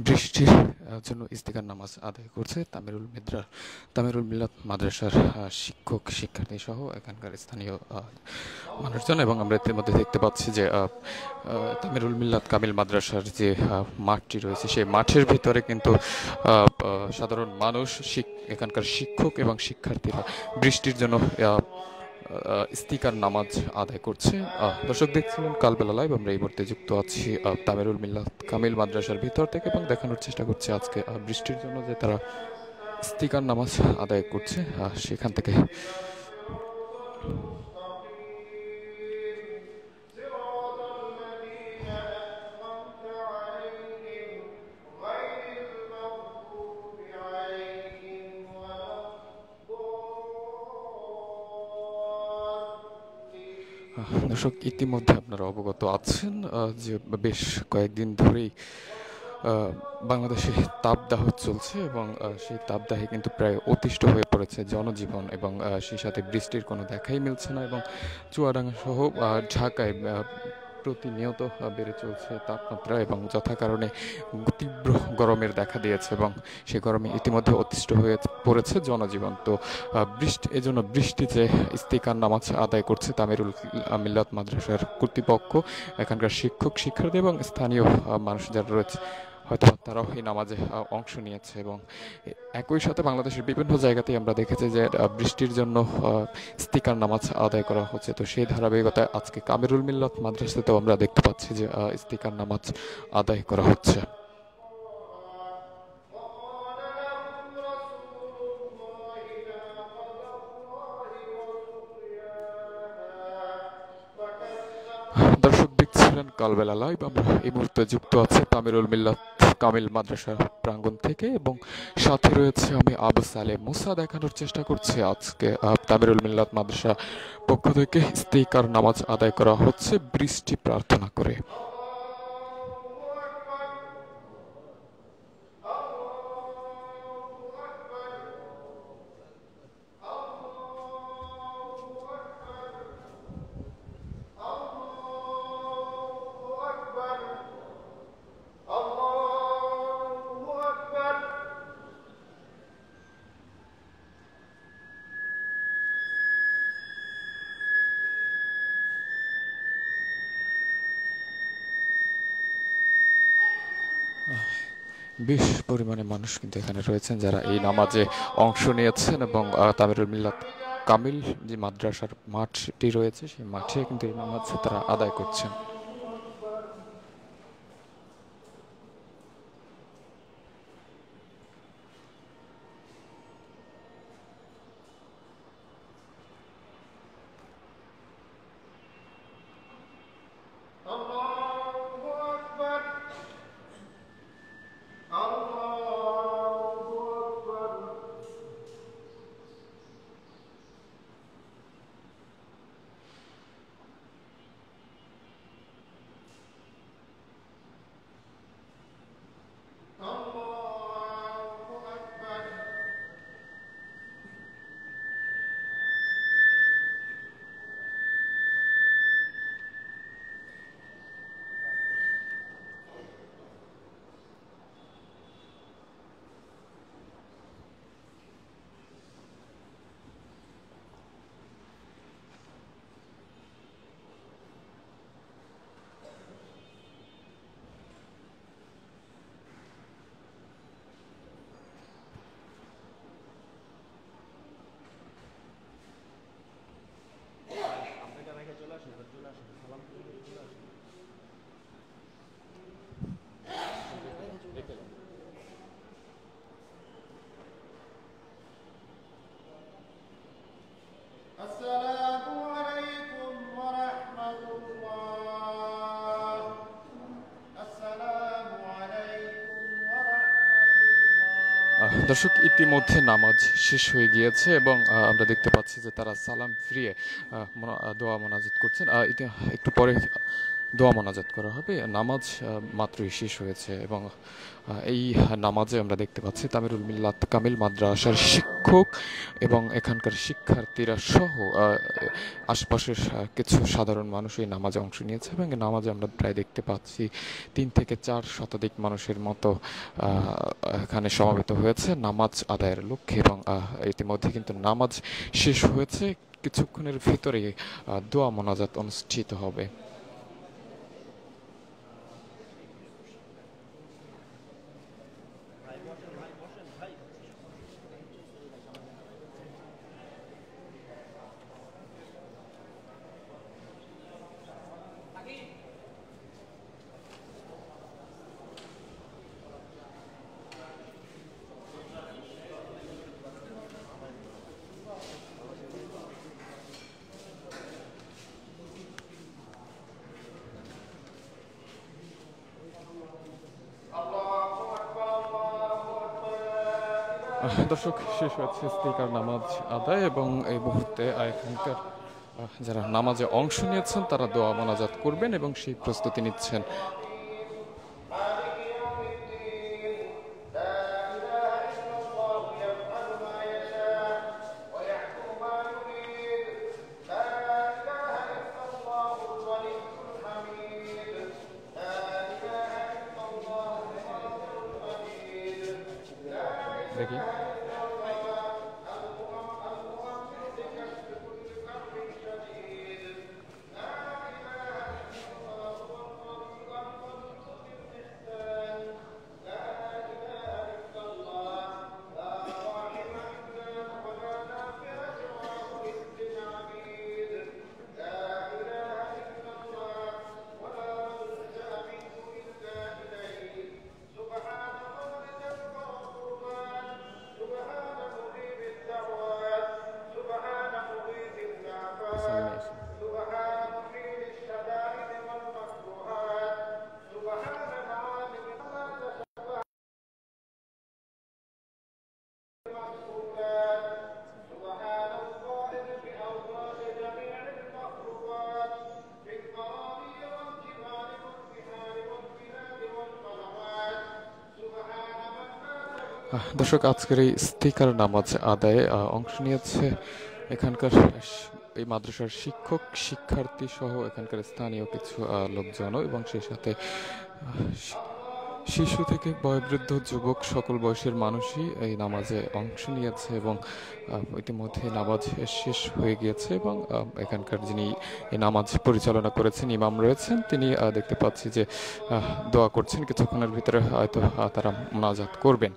বৃষ্টির জন্য ইস্তিকার নামাজ আদায় করছে তামিরুল মিল্লাত মাদ্রাসার শিক্ষক শিক্ষার্থী সহ এখানকার স্থানীয় মানুষজন। এবং আমরা এর মধ্যে দেখতে পাচ্ছি যে তামিরুল মিল্লাত কামিল মাদ্রাসার যে মাঠটি রয়েছে সেই মাঠের ভিতরে কিন্তু সাধারণ মানুষ এখানকার শিক্ষক এবং শিক্ষার্থীরা বৃষ্টির জন্য ইস্তিকার নামাজ আদায় করছে। দর্শক দেখছিলেন কালবেলা লাইভ। আমরা এই মুহূর্তে যুক্ত আছি তামিরুল মিল্লাত কামিল মাদ্রাসার ভিতর থেকে এবং দেখানোর চেষ্টা করছি আজকে বৃষ্টির জন্য যে তারা ইস্তিকার নামাজ আদায় করছে সেখান থেকে। দর্শক ইতিমধ্যে আপনারা অবগত আছেন যে বেশ কয়েকদিন ধরেই বাংলাদেশে তাপদাহ চলছে এবং সেই তাপদাহে কিন্তু প্রায় অতিষ্ঠ হয়ে পড়েছে জনজীবন এবং সেই সাথে বৃষ্টির কোনো দেখাই মিলছে না। এবং চুয়াডাঙ্গা সহ ঢাকায় প্রতিনিয়ত বেড়ে চলছে তাপমাত্রা এবং যথা কারণে তীব্র গরমের দেখা দিয়েছে এবং সেই গরমে ইতিমধ্যে অতিষ্ঠ হয়ে পড়েছে জনজীবন। তো এজন্য বৃষ্টিতে ইস্তিকার নামাজ আদায় করছে তামিরুল মিল্লাত মাদ্রাসার কর্তৃপক্ষ, এখানকার শিক্ষক শিক্ষার্থী এবং স্থানীয় মানুষ যারা রয়েছে হয়তো তারাও এই নামাজে অংশ নিয়েছে। এবং একই সাথে বাংলাদেশের বিভিন্ন জায়গাতেই আমরা দেখেছি যে বৃষ্টির জন্য ইস্তিকার নামাজ আদায় করা হচ্ছে। তো সেই ধারাবাহিকতায় আজকে কামিরুল মিল্লাত মাদ্রাসাতেও আমরা দেখতে পাচ্ছি যে ইস্তিকার নামাজ আদায় করা হচ্ছে। দর্শক দেখছিলেন কালবেলা লাইভ। আমরা এই মুহূর্তে যুক্ত আছে তামিরুল মিল্লাত কামিল মাদ্রাসার প্রাঙ্গণ থেকে এবং সাথে রয়েছে আমি আবু সালেহ মুসা। দেখানোর চেষ্টা করছি আজকে তামিরুল মিল্লাত মাদ্রাসা পক্ষ থেকে ইস্তিকার নামাজ আদায় করা হচ্ছে বৃষ্টি প্রার্থনা করে। বেশ পরিমাণে মানুষ কিন্তু এখানে রয়েছেন যারা এই নামাজে অংশ নিয়েছেন এবং তামিরুল মিল্লাত কামিল যে মাদ্রাসার মাঠটি রয়েছে সেই মাঠে কিন্তু এই নামাজ তারা আদায় করছেন। দর্শক ইতিমধ্যে নামাজ শেষ হয়ে গিয়েছে এবং আমরা দেখতে পাচ্ছি যে তারা সালাম ফিরিয়ে দোয়া মোনাজাত করছেন। একটু পরে দোয়া মোনাজাত করা হবে। নামাজ মাত্রই শেষ হয়েছে এবং এই নামাজে আমরা দেখতে পাচ্ছি তামিরুল মিল্লাত কামিল মাদ্রাসার শিক্ষক এবং এখানকার শিক্ষার্থীরা সহ আশপাশের কিছু সাধারণ মানুষ এই নামাজে অংশ নিয়েছে এবং এই নামাজে আমরা প্রায় দেখতে পাচ্ছি 3 থেকে 4 শতাধিক মানুষের মতো এখানে সমবেত হয়েছে নামাজ আদায়ের লক্ষ্যে এবং ইতিমধ্যে কিন্তু নামাজ শেষ হয়েছে। কিছুক্ষণের ভিতরেই দোয়া মোনাজাত অনুষ্ঠিত হবে। দর্শক, শেষ হচ্ছে স্পিকার নামাজ আদায় এবং এই মুহূর্তে এখানকার যারা নামাজে অংশ নিয়েছেন তারা দোয়া মোনাজাত করবেন এবং সেই প্রস্তুতি নিচ্ছেন। দেখি সামনে এসে। দর্শক, আজকের এই স্পিকার নামাজ আদায়ে অংশ নিয়েছে এখানকার এই মাদ্রাসার শিক্ষক শিক্ষার্থী সহ এখানকার স্থানীয় কিছু লোকজনও এবং সেই সাথে শিশু থেকে বয়োবৃদ্ধ যুবক সকল বয়সের মানুষই এই নামাজে অংশ নিয়েছে এবং ইতিমধ্যে নামাজ শেষ হয়ে গিয়েছে এবং এখানকার যিনি এই নামাজ পরিচালনা করেছেন ইমাম রয়েছেন তিনি দেখতে পাচ্ছি যে দোয়া করছেন। কিছুক্ষণের ভিতরে হয়তো তারা মোনাজাত করবেন।